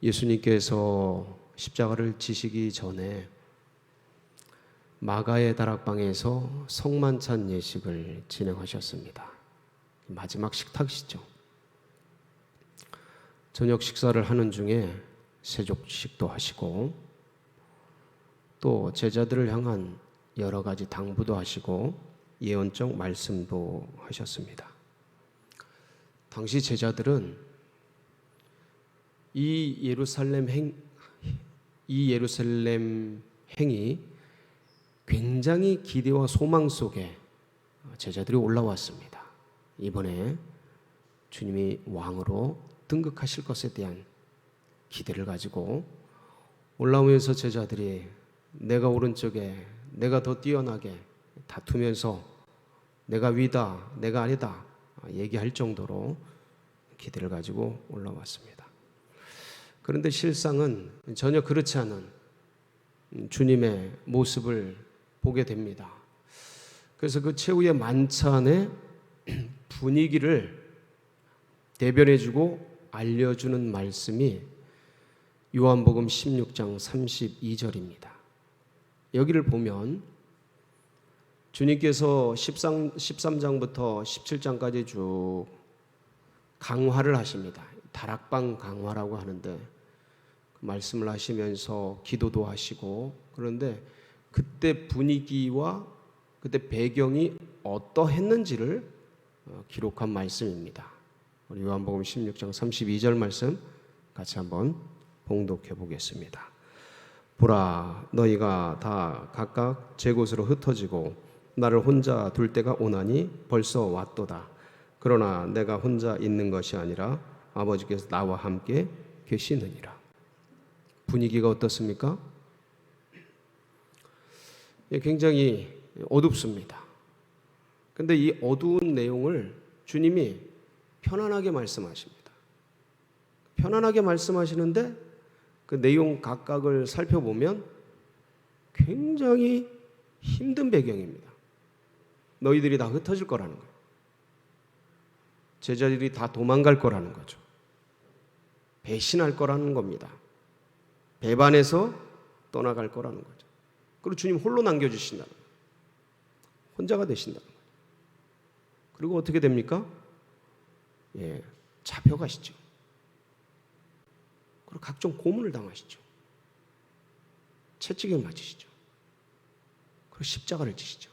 예수님께서 십자가를 지시기 전에 마가의 다락방에서 성만찬 예식을 진행하셨습니다. 마지막 식탁이죠. 저녁 식사를 하는 중에 세족식도 하시고 또 제자들을 향한 여러 가지 당부도 하시고 예언적 말씀도 하셨습니다. 당시 제자들은 이 예루살렘 행이 굉장히 기대와 소망 속에 제자들이 올라왔습니다. 이번에 주님이 왕으로 등극하실 것에 대한 기대를 가지고 올라오면서 제자들이 내가 오른쪽에 내가 더 뛰어나게 다투면서 내가 위다 내가 아니다 얘기할 정도로 기대를 가지고 올라왔습니다. 그런데 실상은 전혀 그렇지 않은 주님의 모습을 보게 됩니다. 그래서 그 최후의 만찬의 분위기를 대변해주고 알려주는 말씀이 요한복음 16장 32절입니다. 여기를 보면 주님께서 13장부터 17장까지 쭉 강화를 하십니다. 다락방 강화라고 하는데 말씀을 하시면서 기도도 하시고, 그런데 그때 분위기와 그때 배경이 어떠했는지를 기록한 말씀입니다. 우리 요한복음 16장 32절 말씀 같이 한번 봉독해 보겠습니다. 보라, 너희가 다 각각 제 곳으로 흩어지고 나를 혼자 둘 때가 오나니 벌써 왔도다. 그러나 내가 혼자 있는 것이 아니라 아버지께서 나와 함께 계시느니라. 분위기가 어떻습니까? 굉장히 어둡습니다. 그런데 이 어두운 내용을 주님이 편안하게 말씀하십니다. 편안하게 말씀하시는데 그 내용 각각을 살펴보면 굉장히 힘든 배경입니다. 너희들이 다 흩어질 거라는 거예요. 제자들이 다 도망갈 거라는 거죠. 배신할 거라는 겁니다. 배반해서 떠나갈 거라는 거죠. 그리고 주님 홀로 남겨주신다는 거예요. 혼자가 되신다는 거예요. 그리고 어떻게 됩니까? 잡혀가시죠. 그리고 각종 고문을 당하시죠. 채찍을 맞으시죠. 그리고 십자가를 지시죠.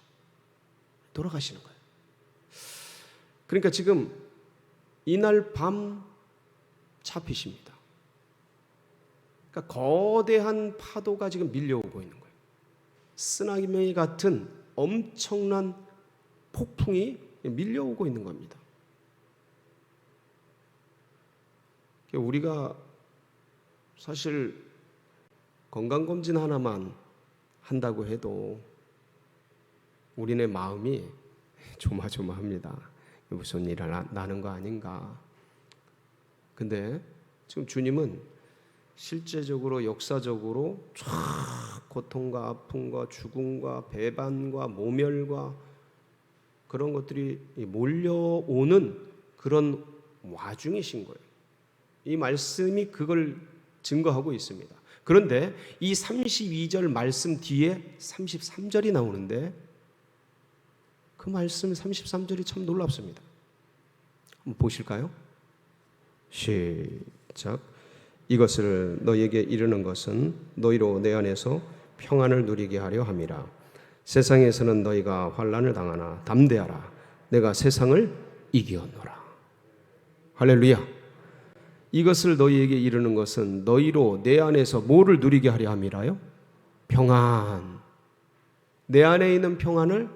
돌아가시는 거예요. 그러니까 지금 이날 밤 잡히십니다. 그러니까 거대한 파도가 지금 밀려오고 있는 거예요. 쓰나미 같은 엄청난 폭풍이 밀려오고 있는 겁니다. 우리가 사실 건강검진 하나만 한다고 해도 우리네 마음이 조마조마합니다. 무슨 일 나는 거 아닌가. 근데 지금 주님은 실제적으로 역사적으로 쫙 고통과 아픔과 죽음과 배반과 모멸과 그런 것들이 몰려오는 그런 와중이신 거예요. 이 말씀이 그걸 증거하고 있습니다. 그런데 이 32절 말씀 뒤에 33절이 나오는데 그 말씀 33절이 참 놀랍습니다. 한번 보실까요? 시작. 이것을 너희에게 이르는 것은 너희로 내 안에서 평안을 누리게 하려 함이라. 세상에서는 너희가 환난을 당하나 담대하라. 내가 세상을 이기었노라. 할렐루야. 이것을 너희에게 이르는 것은 너희로 내 안에서 뭐를 누리게 하려 함이라요? 평안. 내 안에 있는 평안을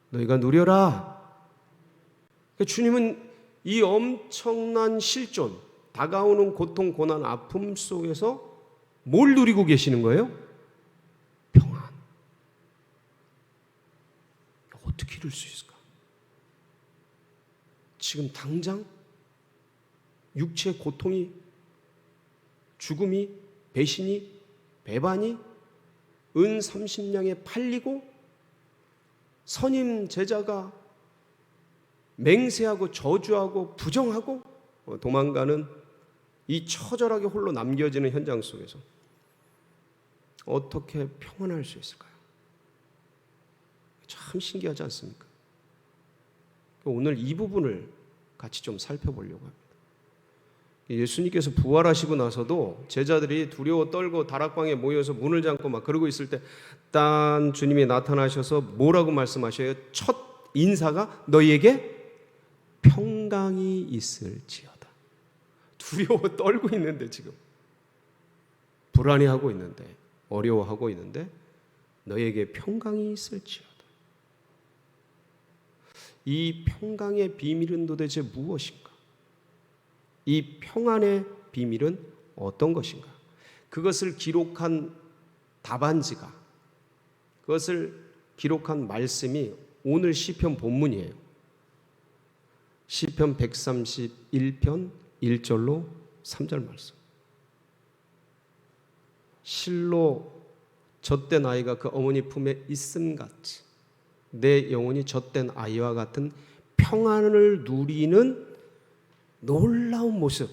너희가 누려라. 주님은 이 엄청난 실존, 다가오는 고통, 고난, 아픔 속에서 뭘 누리고 계시는 거예요? 평안. 어떻게 이룰 수 있을까? 지금 당장 육체의 고통이, 죽음이, 배신이, 배반이 은 30냥에 팔리고 선임 제자가 맹세하고 저주하고 부정하고 도망가는 이 처절하게 홀로 남겨지는 현장 속에서 어떻게 평안할 수 있을까요? 참 신기하지 않습니까? 오늘 이 부분을 같이 좀 살펴보려고 합니다. 예수님께서 부활하시고 나서도 제자들이 두려워 떨고 다락방에 모여서 문을 잠고 막 그러고 있을 때 딴 주님이 나타나셔서 뭐라고 말씀하셔요? 첫 인사가 너희에게 평강이 있을지어다. 두려워 떨고 있는데, 지금 불안해하고 있는데, 어려워하고 있는데 너희에게 평강이 있을지어다. 이 평강의 비밀은 도대체 무엇인가? 이 평안의 비밀은 어떤 것인가? 그것을 기록한 답안지가, 그것을 기록한 말씀이 오늘 시편 본문이에요. 시편 131편 1절로 3절 말씀. 실로 젖된 아이가 그 어머니 품에 있음같이 내 영혼이 젖된 아이와 같은 평안을 누리는 놀라운 모습.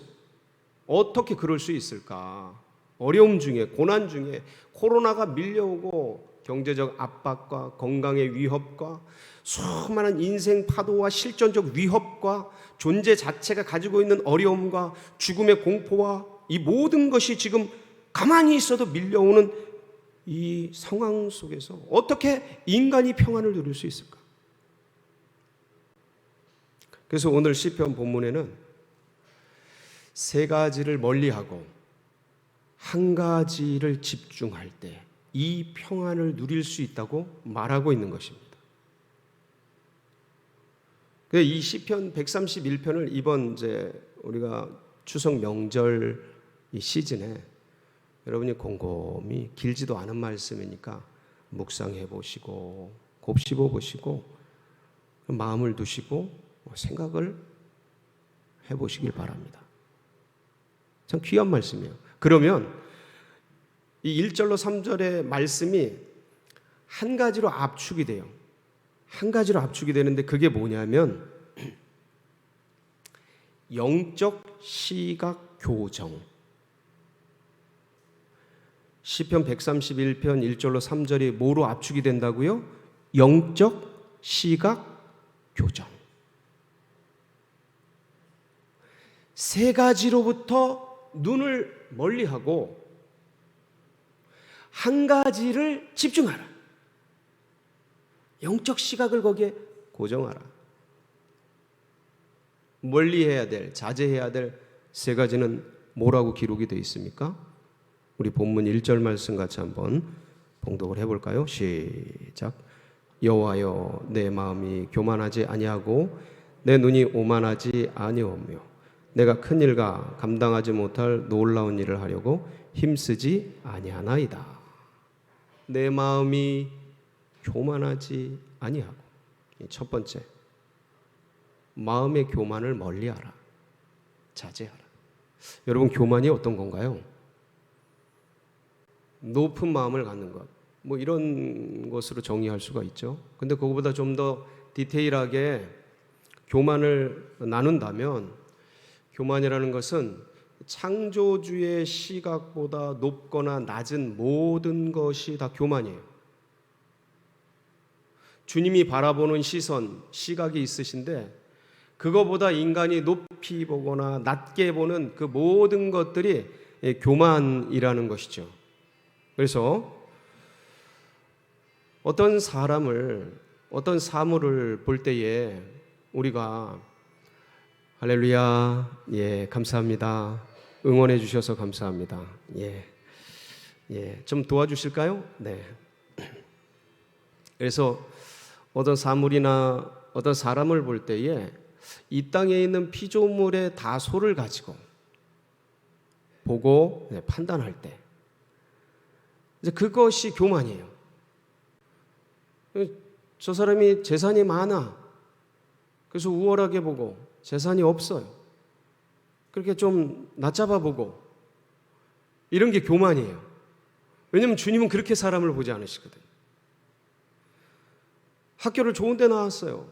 어떻게 그럴 수 있을까? 어려움 중에, 고난 중에, 코로나가 밀려오고 경제적 압박과 건강의 위협과 수많은 인생 파도와 실존적 위협과 존재 자체가 가지고 있는 어려움과 죽음의 공포와 이 모든 것이 지금 가만히 있어도 밀려오는 이 상황 속에서 어떻게 인간이 평안을 누릴 수 있을까? 그래서 오늘 시편 본문에는 세 가지를 멀리하고 한 가지를 집중할 때 이 평안을 누릴 수 있다고 말하고 있는 것입니다. 이 시편 131편을 이번 이제 우리가 추석 명절 이 시즌에 여러분이 곰곰이 길지도 않은 말씀이니까 묵상해 보시고 곱씹어 보시고 마음을 두시고 생각을 해 보시길 바랍니다. 참 귀한 말씀이에요. 그러면 이 1절로 3절의 말씀이 한 가지로 압축이 돼요. 한 가지로 압축이 되는데 그게 뭐냐면 영적 시각 교정. 시편 131편 1절로 3절이 뭐로 압축이 된다고요? 영적 시각 교정. 세 가지로부터 눈을 멀리하고 한 가지를 집중하라. 영적 시각을 거기에 고정하라. 멀리해야 될, 자제해야 될 세 가지는 뭐라고 기록이 되어 있습니까? 우리 본문 1절 말씀 같이 한번 봉독을 해볼까요? 시작. 여호와여, 내 마음이 교만하지 아니하고 내 눈이 오만하지 아니하며 내가 큰 일과 감당하지 못할 놀라운 일을 하려고 힘쓰지 아니하나이다. 내 마음이 교만하지 아니하고. 첫 번째, 마음의 교만을 멀리하라. 자제하라. 여러분, 교만이 어떤 건가요? 높은 마음을 갖는 것, 뭐 이런 것으로 정의할 수가 있죠. 근데 그거보다 좀 더 디테일하게 교만을 나눈다면, 교만이라는 것은 창조주의 시각보다 높거나 낮은 모든 것이 다 교만이에요. 주님이 바라보는 시선, 시각이 있으신데 그거보다 인간이 높이 보거나 낮게 보는 그 모든 것들이 교만이라는 것이죠. 그래서 어떤 사람을, 어떤 사물을 볼 때에 우리가 할렐루야, 예, 감사합니다. 응원해 주셔서 감사합니다. 좀 도와주실까요? 네. 그래서 어떤 사물이나 어떤 사람을 볼 때에 이 땅에 있는 피조물의 다소를 가지고 보고 판단할 때 이제 그것이 교만이에요. 저 사람이 재산이 많아. 그래서 우월하게 보고 재산이 없어요. 그렇게 좀 낮잡아 보고 이런 게 교만이에요. 왜냐하면 주님은 그렇게 사람을 보지 않으시거든요. 학교를 좋은 데 나왔어요.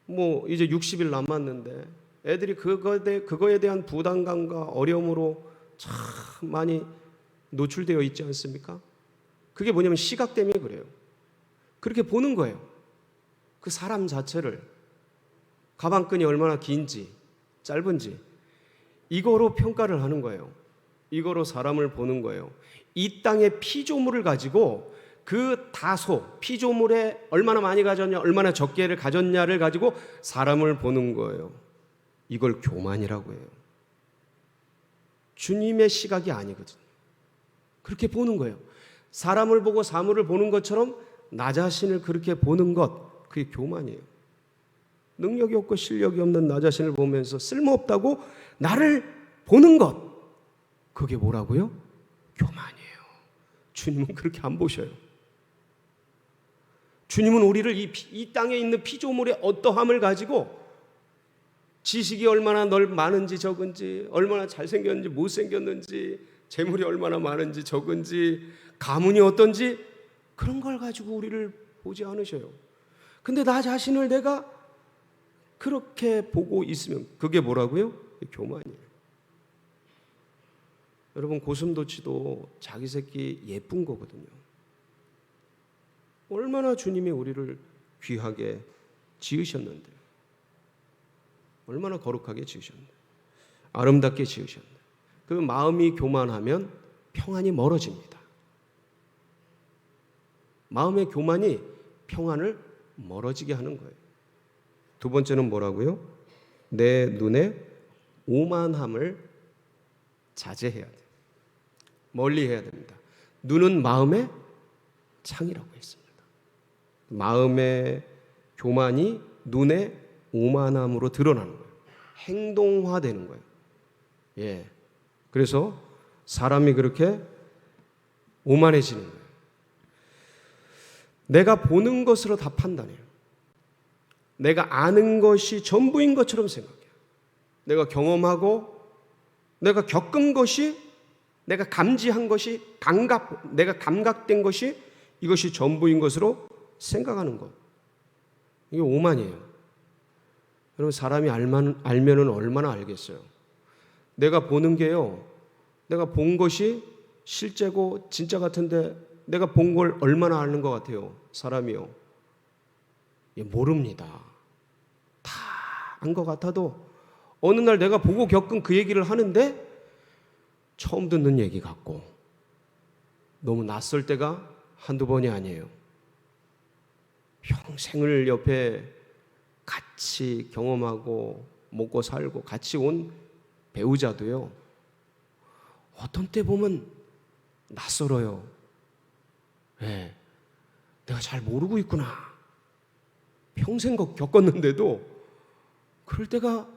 뭐 이제 60일 남았는데 애들이 그거에 대한 부담감과 어려움으로 참 많이 노출되어 있지 않습니까? 그게 뭐냐면 시각 때문에 그래요. 그렇게 보는 거예요. 그 사람 자체를, 가방끈이 얼마나 긴지 짧은지 이거로 평가를 하는 거예요. 이거로 사람을 보는 거예요. 이 땅의 피조물을 가지고 그 다소 피조물에 얼마나 많이 가졌냐 얼마나 적게를 가졌냐를 가지고 사람을 보는 거예요. 이걸 교만이라고 해요. 주님의 시각이 아니거든요. 그렇게 보는 거예요. 사람을 보고 사물을 보는 것처럼 나 자신을 그렇게 보는 것, 그게 교만이에요. 능력이 없고 실력이 없는 나 자신을 보면서 쓸모없다고 나를 보는 것, 그게 뭐라고요? 교만이에요. 주님은 그렇게 안 보셔요. 주님은 우리를 이 땅에 있는 피조물의 어떠함을 가지고 지식이 얼마나 많은지 적은지, 얼마나 잘생겼는지 못생겼는지, 재물이 얼마나 많은지 적은지, 가문이 어떤지 그런 걸 가지고 우리를 보지 않으셔요. 근데 나 자신을 내가 그렇게 보고 있으면 그게 뭐라고요? 교만이에요. 여러분, 고슴도치도 자기 새끼 예쁜 거거든요. 얼마나 주님이 우리를 귀하게 지으셨는데, 얼마나 거룩하게 지으셨는데, 아름답게 지으셨는데, 그 마음이 교만하면 평안이 멀어집니다. 마음의 교만이 평안을 멀어지게 하는 거예요. 두 번째는 뭐라고요? 내 눈에 오만함을 자제해야 돼요. 멀리 해야 됩니다. 눈은 마음의 창이라고 했습니다. 마음의 교만이 눈에 오만함으로 드러나는 거예요. 행동화되는 거예요. 예. 그래서 사람이 그렇게 오만해지는 거예요. 내가 보는 것으로 다 판단해요. 내가 아는 것이 전부인 것처럼 생각해요. 내가 경험하고 내가 겪은 것이, 내가 감지한 것이, 내가 감각된 것이 이것이 전부인 것으로 생각하는 것. 이게 오만이에요. 여러분, 사람이 알면은 얼마나 알겠어요. 내가 보는 게요, 내가 본 것이 실제고 진짜 같은데 내가 본 걸 얼마나 아는 것 같아요, 사람이요. 모릅니다. 다 안 것 같아도 어느 날 내가 보고 겪은 그 얘기를 하는데 처음 듣는 얘기 같고 너무 낯설 때가 한두 번이 아니에요. 평생을 옆에 같이 경험하고 먹고 살고 같이 온 배우자도요, 어떤 때 보면 낯설어요. 네, 내가 잘 모르고 있구나. 평생 겪었는데도 그럴 때가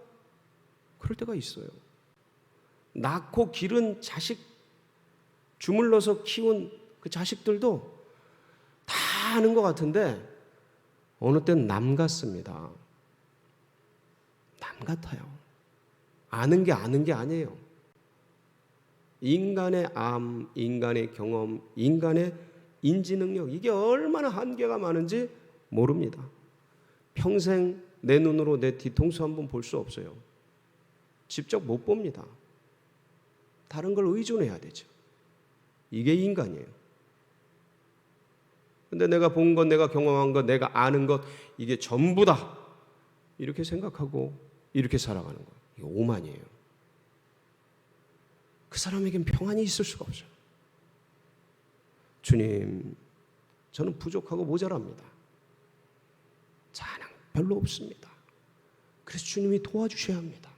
있어요. 낳고 기른 자식, 주물러서 키운 그 자식들도 다 아는 것 같은데 어느 땐 남 같습니다. 남 같아요. 아는 게 아니에요. 인간의 암, 인간의 경험, 인간의 인지 능력, 이게 얼마나 한계가 많은지 모릅니다. 평생 내 눈으로 내 뒤통수 한번 볼 수 없어요. 직접 못 봅니다. 다른 걸 의존해야 되죠. 이게 인간이에요. 근데 내가 본 것, 내가 경험한 것, 내가 아는 것, 이게 전부다, 이렇게 생각하고 이렇게 살아가는 거예요. 이게 오만이에요. 그 사람에겐 평안이 있을 수가 없어요. 주님, 저는 부족하고 모자랍니다. 자랑 별로 없습니다. 그래서 주님이 도와주셔야 합니다.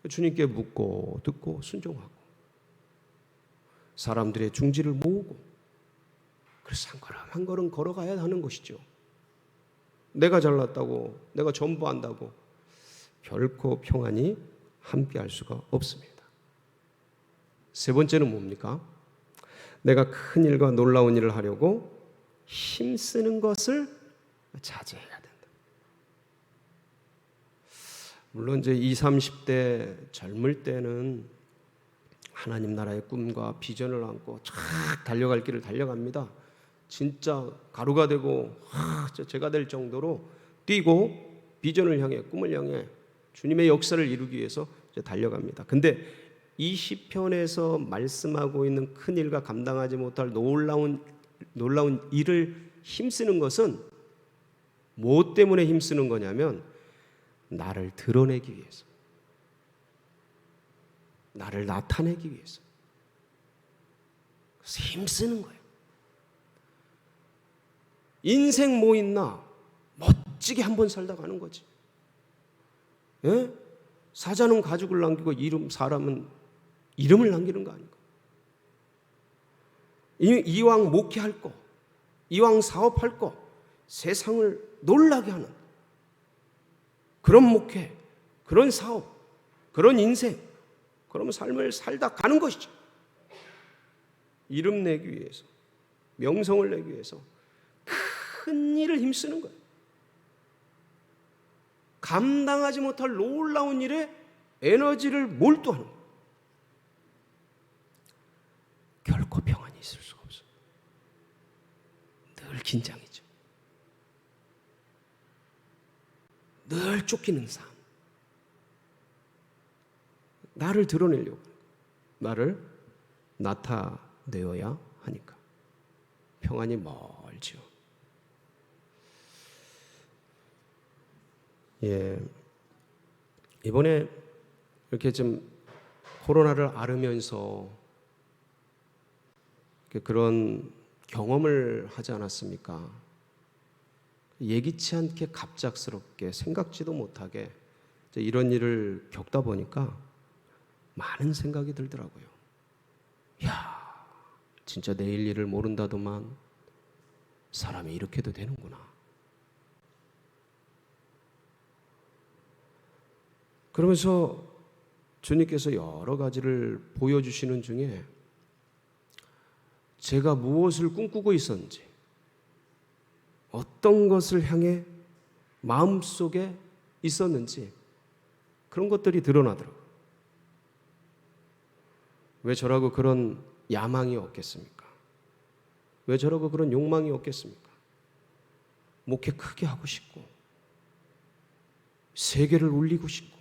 주님께 묻고 듣고 순종하고 사람들의 중지를 모으고, 그래서 한 걸음 한 걸음 걸어가야 하는 것이죠. 내가 잘났다고, 내가 전부 안다고 결코 평안이 함께할 수가 없습니다. 세 번째는 뭡니까? 내가 큰 일과 놀라운 일을 하려고 힘쓰는 것을 자제해야 된다. 물론 이제 20, 30대 젊을 때는 하나님 나라의 꿈과 비전을 안고 쫙 달려갈 길을 달려갑니다. 진짜 가루가 되고 제가 될 정도로 뛰고 비전을 향해, 꿈을 향해 주님의 역사를 이루기 위해서 이제 달려갑니다. 근데 이 시편에서 말씀하고 있는 큰 일과 감당하지 못할 놀라운 일을 힘쓰는 것은 뭐 때문에 힘쓰는 거냐면 나를 드러내기 위해서, 나를 나타내기 위해서. 그래서 힘쓰는 거예요. 인생 뭐 있나? 멋지게 한번 살다 가는 거지. 예? 사자는 가죽을 남기고 사람은 이름을 남기는 거 아닌가? 이왕 목회할 거, 이왕 사업할 거, 세상을 놀라게 하는 그런 목회, 그런 사업, 그런 인생, 그런 삶을 살다 가는 것이죠. 이름 내기 위해서, 명성을 내기 위해서 큰 일을 힘쓰는 거예요. 감당하지 못할 놀라운 일에 에너지를 몰두하는 거예요. 결코 평안이 있을 수가 없어요. 늘 긴장이죠. 늘 쫓기는 삶. 나를 드러내려고, 나를 나타내어야 하니까 평안이 멀죠. 예, 이번에 이렇게 좀 코로나를 앓으면서 그런 경험을 하지 않았습니까? 예기치 않게 갑작스럽게 생각지도 못하게 이런 일을 겪다 보니까 많은 생각이 들더라고요. 야, 진짜 내일 일을 모른다더만 사람이 이렇게도 되는구나. 그러면서 주님께서 여러 가지를 보여주시는 중에 제가 무엇을 꿈꾸고 있었는지, 어떤 것을 향해 마음속에 있었는지 그런 것들이 드러나더라고요. 왜 저라고 그런 야망이 없겠습니까? 왜 저라고 그런 욕망이 없겠습니까? 목회 크게 하고 싶고, 세계를 울리고 싶고,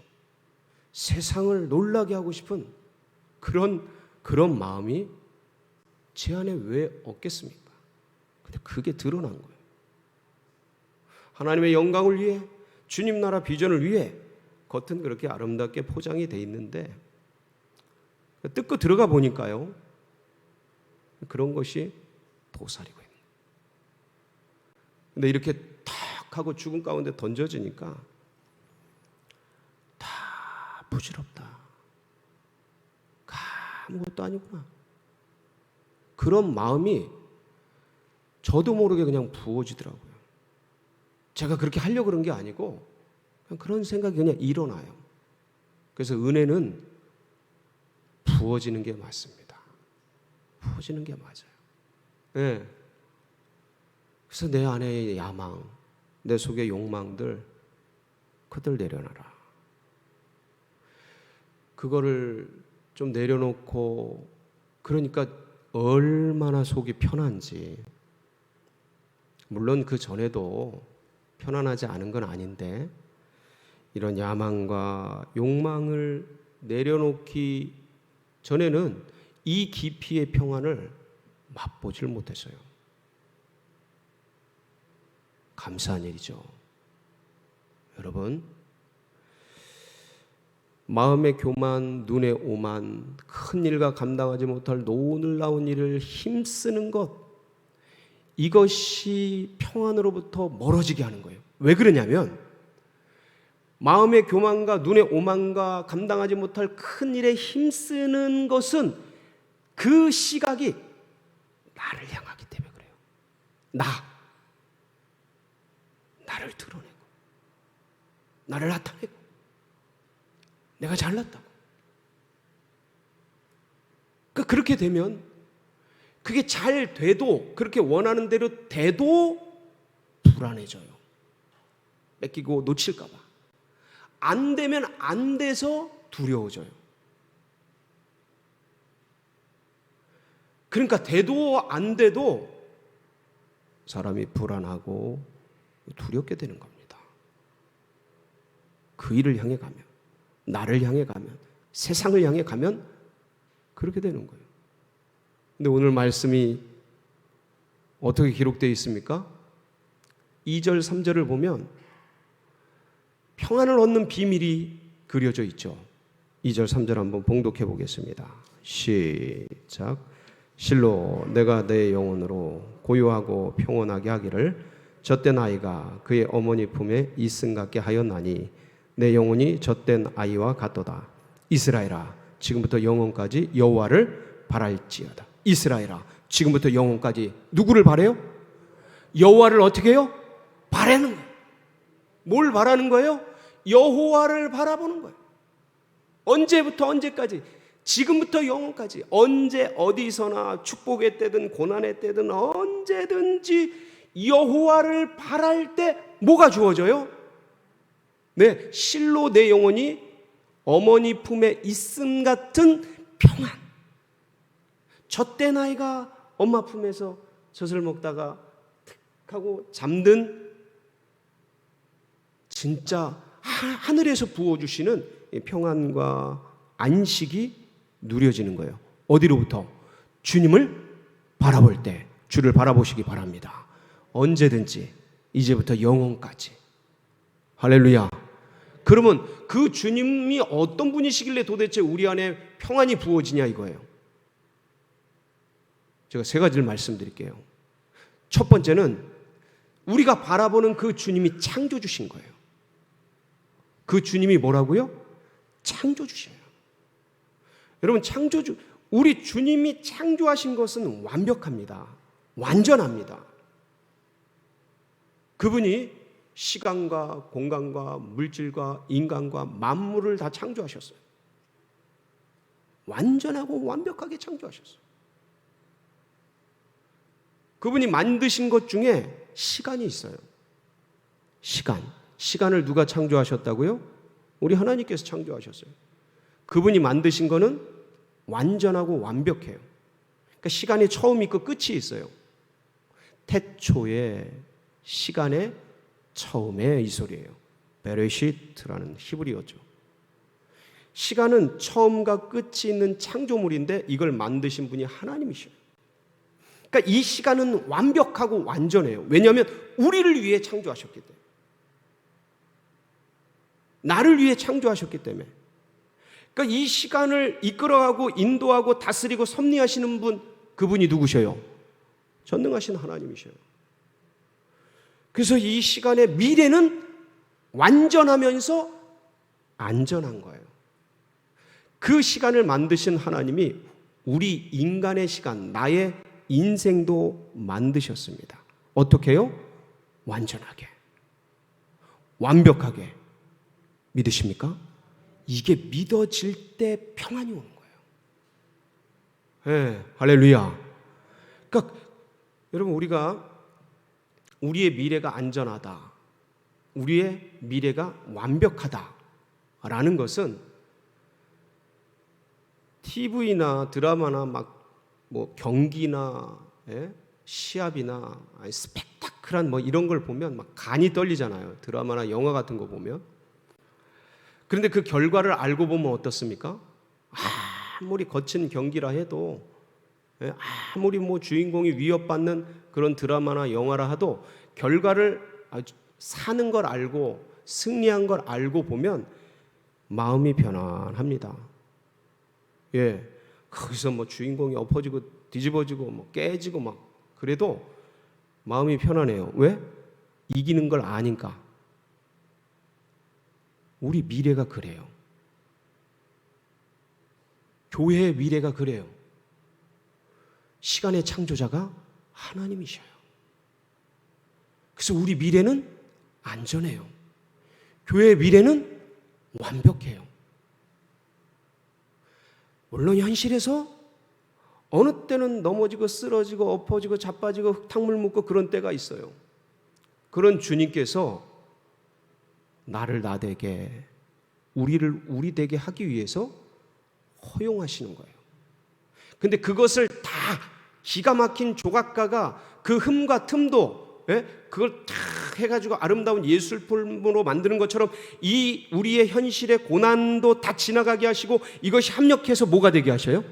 세상을 놀라게 하고 싶은 그런 마음이 제 안에 왜 없겠습니까? 근데 그게 드러난 거예요. 하나님의 영광을 위해, 주님 나라 비전을 위해 겉은 그렇게 아름답게 포장이 돼 있는데 뜯고 들어가 보니까요, 그런 것이 도사리고 있는 거예요. 근데 이렇게 탁 하고 죽음 가운데 던져지니까 다 부질없다, 아무것도 아니구나, 그런 마음이 저도 모르게 그냥 부어지더라고요. 제가 그렇게 하려고 그런 게 아니고 그냥 그런 생각이 그냥 일어나요. 그래서 은혜는 부어지는 게 맞습니다. 부어지는 게 맞아요. 네. 그래서 내 안의 야망, 내 속의 욕망들, 그들 내려놔라. 그거를 좀 내려놓고, 그러니까 얼마나 속이 편한지. 물론 그 전에도 편안하지 않은 건 아닌데, 이런 야망과 욕망을 내려놓기 전에는 이 깊이의 평안을 맛보질 못했어요. 감사한 일이죠. 여러분, 마음의 교만, 눈의 오만, 큰 일과 감당하지 못할 놀라운 일을 힘쓰는 것, 이것이 평안으로부터 멀어지게 하는 거예요. 왜 그러냐면 마음의 교만과 눈의 오만과 감당하지 못할 큰 일에 힘쓰는 것은 그 시각이 나를 향하기 때문에 그래요. 나를 드러내고, 나를 나타내고, 내가 잘났다고. 그렇게 되면, 그게 잘 돼도, 그렇게 원하는 대로 돼도 불안해져요. 뺏기고 놓칠까 봐. 안 되면 안 돼서 두려워져요. 그러니까 돼도 안 돼도 사람이 불안하고 두렵게 되는 겁니다. 그 일을 향해 가면, 나를 향해 가면, 세상을 향해 가면 그렇게 되는 거예요. 근데 오늘 말씀이 어떻게 기록되어 있습니까? 2절, 3절을 보면 평안을 얻는 비밀이 그려져 있죠. 2절, 3절 한번 봉독해 보겠습니다. 시작. 실로 내가 내 영혼으로 고요하고 평온하게 하기를 젖된 아이가 그의 어머니 품에 있음 같게 하였나니 내 영혼이 젖된 아이와 같도다. 이스라엘아, 지금부터 영원까지 여호와를 바랄지어다. 이스라엘아, 지금부터 영원까지 누구를 바래요? 여호와를 어떻게 해요? 바라는 거예요. 뭘 바라는 거예요? 여호와를 바라보는 거예요. 언제부터 언제까지? 지금부터 영원까지. 언제 어디서나 축복의 때든 고난의 때든 언제든지 여호와를 바랄 때 뭐가 주어져요? 네, 실로 내 영혼이 어머니 품에 있음 같은 평안. 젖된 아이가 엄마 품에서 젖을 먹다가 탁 하고 잠든 진짜 하늘에서 부어주시는 평안과 안식이 누려지는 거예요. 어디로부터? 주님을 바라볼 때. 주를 바라보시기 바랍니다. 언제든지 이제부터 영원까지. 할렐루야. 그러면 그 주님이 어떤 분이시길래 도대체 우리 안에 평안이 부어지냐 이거예요. 제가 세 가지를 말씀드릴게요. 첫 번째는 우리가 바라보는 그 주님이 창조주신 거예요. 그 주님이 뭐라고요? 창조주셔요. 여러분, 창조주, 우리 주님이 창조하신 것은 완벽합니다. 완전합니다. 그분이 시간과 공간과 물질과 인간과 만물을 다 창조하셨어요. 완전하고 완벽하게 창조하셨어요. 그분이 만드신 것 중에 시간이 있어요. 시간을 누가 창조하셨다고요? 우리 하나님께서 창조하셨어요. 그분이 만드신 거는 완전하고 완벽해요. 그러니까 시간이 처음 있고 끝이 있어요. 태초에 시간의 처음에 이 소리예요. 베레시트라는 히브리어죠. 시간은 처음과 끝이 있는 창조물인데 이걸 만드신 분이 하나님이셔요. 그러니까 이 시간은 완벽하고 완전해요. 왜냐하면 우리를 위해 창조하셨기 때문에. 나를 위해 창조하셨기 때문에. 그러니까 이 시간을 이끌어가고 인도하고 다스리고 섭리하시는 분, 그분이 누구셔요? 전능하신 하나님이셔요. 그래서 이 시간의 미래는 완전하면서 안전한 거예요. 그 시간을 만드신 하나님이 우리 인간의 시간, 나의 인생도 만드셨습니다. 어떻게 해요? 완전하게, 완벽하게. 믿으십니까? 이게 믿어질 때 평안이 오는 거예요. 네, 할렐루야. 그러니까 여러분, 우리의 미래가 안전하다, 우리의 미래가 완벽하다라는 것은 TV나 드라마나 뭐 경기나 시합이나 스펙타클한 뭐 이런 걸 보면 막 간이 떨리잖아요. 드라마나 영화 같은 거 보면. 그런데 그 결과를 알고 보면 어떻습니까? 아무리 거친 경기라 해도, 아무리 뭐 주인공이 위협받는 그런 드라마나 영화라 하도 결과를 사는 걸 알고 승리한 걸 알고 보면 마음이 편안합니다. 예, 거기서 뭐 주인공이 엎어지고 뒤집어지고 뭐 깨지고 막 그래도 마음이 편안해요. 왜? 이기는 걸 아니까. 우리 미래가 그래요. 교회의 미래가 그래요. 시간의 창조자가 하나님이셔요. 그래서 우리 미래는 안전해요. 교회의 미래는 완벽해요. 물론 현실에서 어느 때는 넘어지고 쓰러지고 엎어지고 자빠지고 흙탕물 묻고 그런 때가 있어요. 그런 주님께서 나를 나 되게, 우리를 우리 되게 하기 위해서 허용하시는 거예요. 근데 그것을 다 기가 막힌 조각가가 그 흠과 틈도, 그걸 다 탁 해가지고 아름다운 예술품으로 만드는 것처럼 이 우리의 현실의 고난도 다 지나가게 하시고 이것이 합력해서 뭐가 되게 하셔요?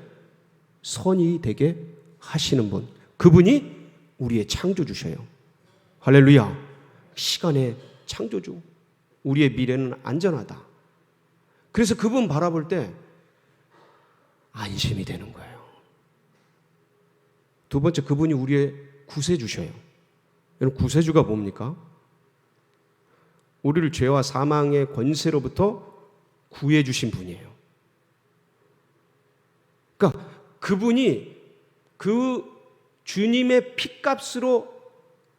선이 되게 하시는 분, 그분이 우리의 창조주셔요. 할렐루야. 시간의 창조주, 우리의 미래는 안전하다. 그래서 그분 바라볼 때 안심이 되는 거예요. 두 번째, 그분이 우리의 구세주셔요. 여러분, 구세주가 뭡니까? 우리를 죄와 사망의 권세로부터 구해주신 분이에요. 그러니까 그분이 그 주님의 피값으로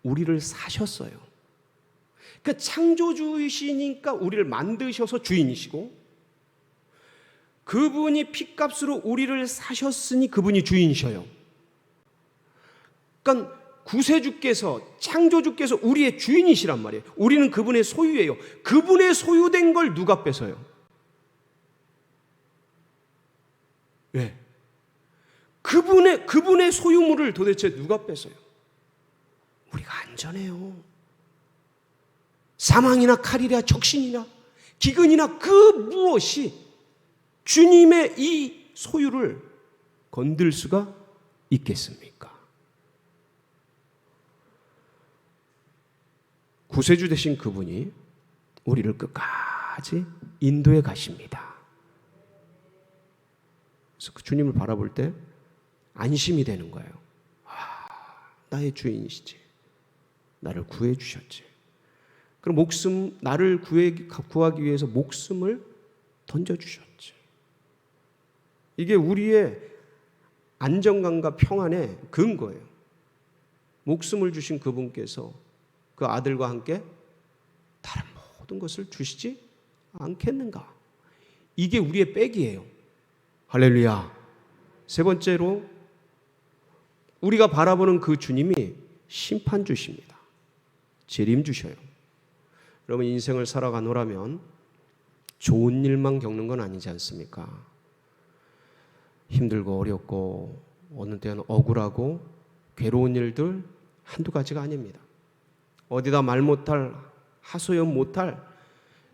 우리를 사셨어요. 그 창조주이시니까 우리를 만드셔서 주인이시고, 그분이 피값으로 우리를 사셨으니 그분이 주인이셔요. 그러니까 구세주께서, 창조주께서 우리의 주인이시란 말이에요. 우리는 그분의 소유예요. 그분의 소유된 걸 누가 뺏어요? 왜? 그분의 소유물을 도대체 누가 뺏어요? 우리가 안전해요. 사망이나 칼이나 적신이나 기근이나 그 무엇이 주님의 이 소유를 건들 수가 있겠습니까? 구세주 되신 그분이 우리를 끝까지 인도해 가십니다. 그래서 그 주님을 바라볼 때 안심이 되는 거예요. 나의 주인이시지. 나를 구해 주셨지. 그럼 나를 구하기 위해서 목숨을 던져주셨지. 이게 우리의 안정감과 평안의 근거예요. 목숨을 주신 그분께서 그 아들과 함께 다른 모든 것을 주시지 않겠는가? 이게 우리의 백이에요. 할렐루야. 세 번째로, 우리가 바라보는 그 주님이 심판주십니다. 재림주셔요. 여러분, 인생을 살아가노라면 좋은 일만 겪는 건 아니지 않습니까? 힘들고 어렵고 어느 때는 억울하고 괴로운 일들 한두 가지가 아닙니다. 어디다 말 못할, 하소연 못할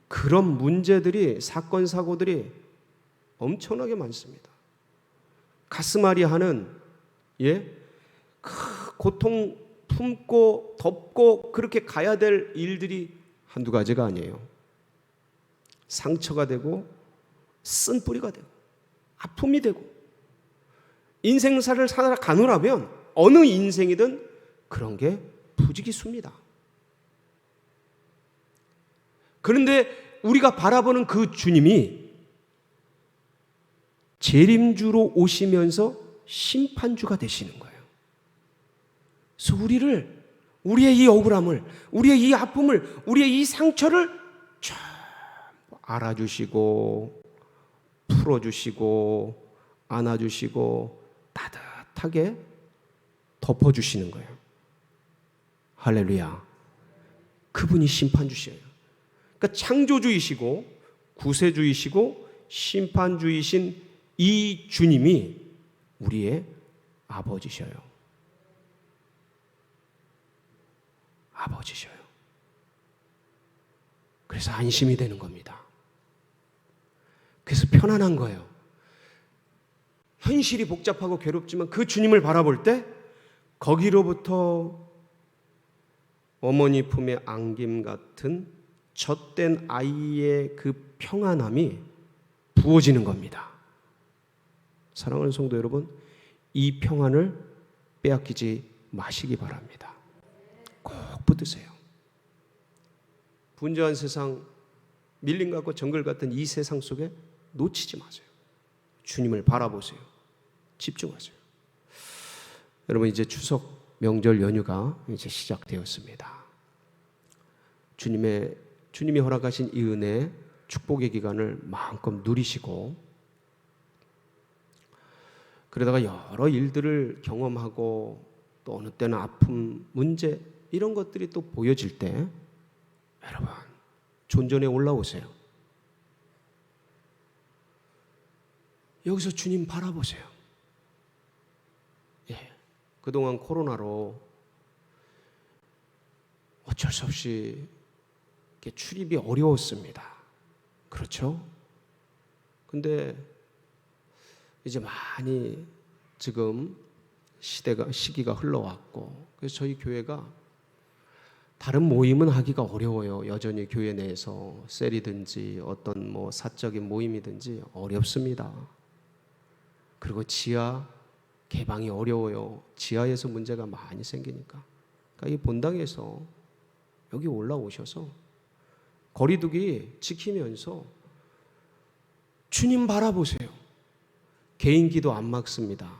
그런 문제들이, 사건 사고들이 엄청나게 많습니다. 가슴앓이 하는, 고통 품고 덮고 그렇게 가야 될 일들이 한두 가지가 아니에요. 상처가 되고 쓴뿌리가 되고 아픔이 되고, 인생사를 살아가노라면 어느 인생이든 그런 게 부지기수입니다. 그런데 우리가 바라보는 그 주님이 재림주로 오시면서 심판주가 되시는 거예요. 그래서 우리의 이 억울함을, 우리의 이 아픔을, 우리의 이 상처를 참 알아주시고 풀어주시고 안아주시고 따뜻하게 덮어주시는 거예요. 할렐루야. 그분이 심판주셔요. 그러니까 창조주이시고 구세주이시고 심판주이신 이 주님이 우리의 아버지셔요. 아버지셔요. 그래서 안심이 되는 겁니다. 그래서 편안한 거예요. 현실이 복잡하고 괴롭지만 그 주님을 바라볼 때 거기로부터 어머니 품에 안김 같은 젖된 아이의 그 평안함이 부어지는 겁니다. 사랑하는 성도 여러분, 이 평안을 빼앗기지 마시기 바랍니다. 꼭 붙드세요. 분주한 세상, 밀림 같고 정글 같은 이 세상 속에 놓치지 마세요. 주님을 바라보세요. 집중하세요. 여러분, 이제 추석 명절 연휴가 이제 시작되었습니다. 주님이 허락하신 이 은혜, 축복의 기간을 마음껏 누리시고, 그러다가 여러 일들을 경험하고 또 어느 때는 아픔, 문제 이런 것들이 또 보여질 때 여러분 존전에 올라오세요. 여기서 주님 바라보세요. 그동안 코로나로 어쩔 수 없이 이렇게 출입이 어려웠습니다. 그렇죠? 근데 이제 많이 지금 시기가 흘러왔고, 그래서 저희 교회가 다른 모임은 하기가 어려워요. 여전히 교회 내에서 셀이든지 어떤 뭐 사적인 모임이든지 어렵습니다. 그리고 지하 개방이 어려워요. 지하에서 문제가 많이 생기니까. 그러니까 이 본당에서 여기 올라오셔서 거리두기 지키면서 주님 바라보세요. 개인 기도 안 막습니다.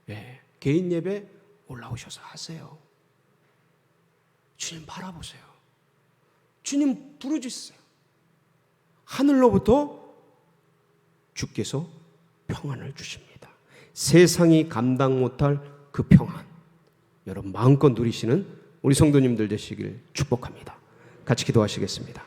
네, 개인 예배 올라오셔서 하세요. 주님 바라보세요. 주님 부르주세요. 하늘로부터 주께서 평안을 주십니다. 세상이 감당 못할 그 평안, 여러분 마음껏 누리시는 우리 성도님들 되시길 축복합니다. 같이 기도하시겠습니다.